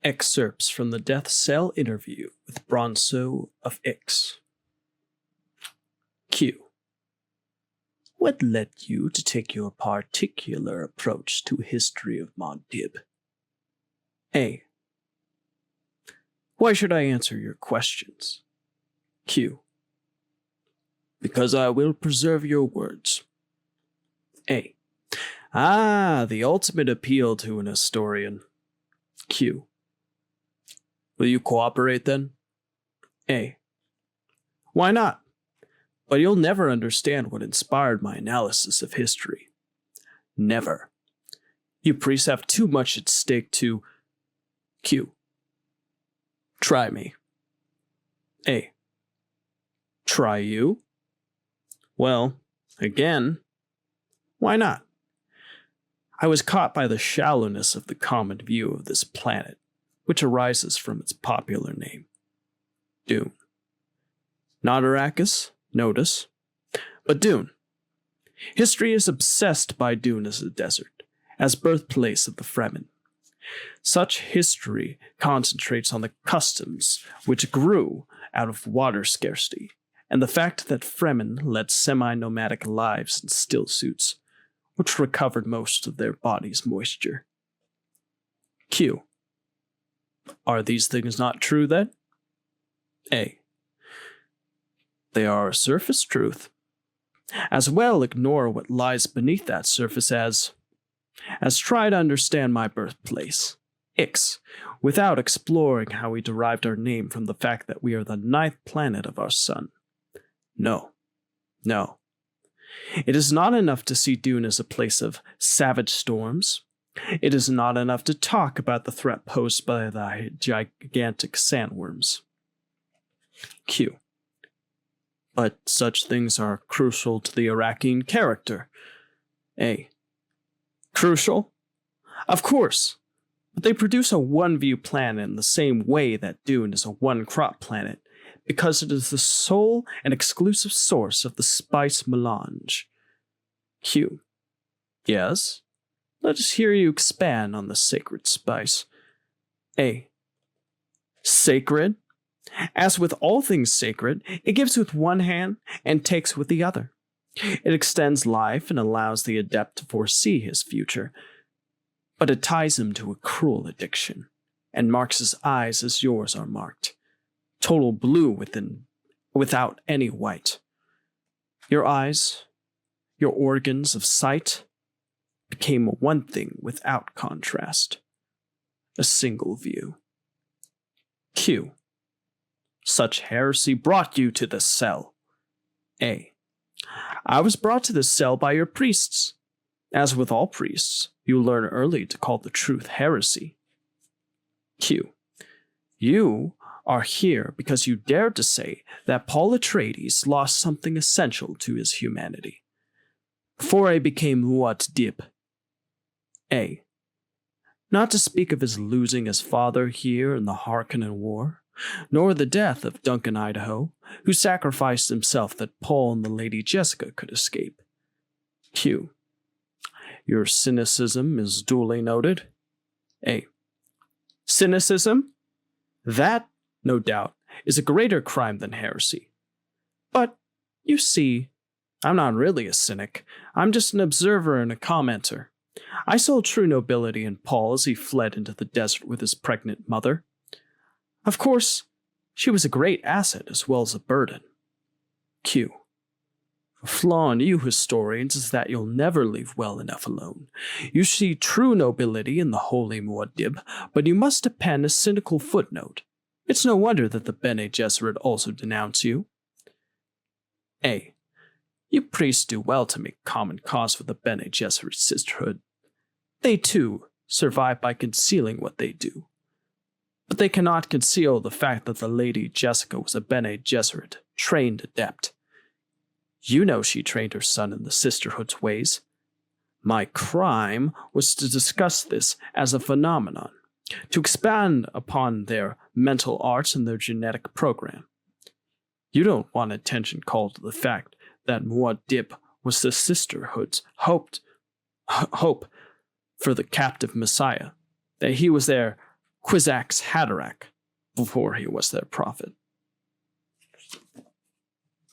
Excerpts from the Death Cell interview with Bronzo of Ix. Q. What led you to take your particular approach to history of Muad'Dib? A. Why should I answer your questions? Q. Because I will preserve your words. A. The ultimate appeal to an historian. Q. Will you cooperate then? A. Why not? But you'll never understand what inspired my analysis of history. Never. You priests have too much at stake to... Q. Try me. A. Try you? Well, again, why not? I was caught by the shallowness of the common view of this planet, which arises from its popular name, Dune. Not Arrakis, notice, but Dune. History is obsessed by Dune as a desert, as birthplace of the Fremen. Such history concentrates on the customs which grew out of water scarcity, and the fact that Fremen led semi-nomadic lives in still suits, which recovered most of their body's moisture. Q. Are these things not true, then? A. They are a surface truth. As well ignore what lies beneath that surface as try to understand my birthplace, Ix, without exploring how we derived our name from the fact that we are the 9th planet of our sun. No. It is not enough to see Dune as a place of savage storms. It is not enough to talk about the threat posed by the gigantic sandworms. Q. But such things are crucial to the Iraqi character. A. Crucial? Of course. But they produce a one-view planet in the same way that Dune is a one-crop planet, because it is the sole and exclusive source of the spice melange. Q. Yes? Let us hear you expand on the sacred spice. A. Sacred? As with all things sacred, it gives with one hand and takes with the other. It extends life and allows the adept to foresee his future, but it ties him to a cruel addiction, and marks his eyes as yours are marked. Total blue without any white. Your eyes, your organs of sight, became one thing without contrast. A single view. Q. Such heresy brought you to the cell. A. I was brought to this cell by your priests. As with all priests, you learn early to call the truth heresy. Q. You are here because you dared to say that Paul Atreides lost something essential to his humanity. Before I became Muad'Dib. A. Not to speak of his losing his father here in the Harkonnen War, nor the death of Duncan Idaho, who sacrificed himself that Paul and the Lady Jessica could escape. Q. Your cynicism is duly noted. A. Cynicism? That, no doubt, is a greater crime than heresy. But, you see, I'm not really a cynic. I'm just an observer and a commenter. I saw true nobility in Paul as he fled into the desert with his pregnant mother. Of course, she was a great asset as well as a burden. Q. A flaw in you historians is that you'll never leave well enough alone. You see true nobility in the holy Muad'Dib, but you must append a cynical footnote. It's no wonder that the Bene Gesserit also denounce you. A. You priests do well to make common cause for the Bene Gesserit sisterhood. They, too, survive by concealing what they do. But they cannot conceal the fact that the Lady Jessica was a Bene Gesserit, trained adept. You know she trained her son in the sisterhood's ways. My crime was to discuss this as a phenomenon, to expand upon their mental arts and their genetic program. You don't want attention called to the fact that Muad'Dib was the sisterhood's hope for the captive Messiah, that he was their Kwisatz Haderach before he was their prophet.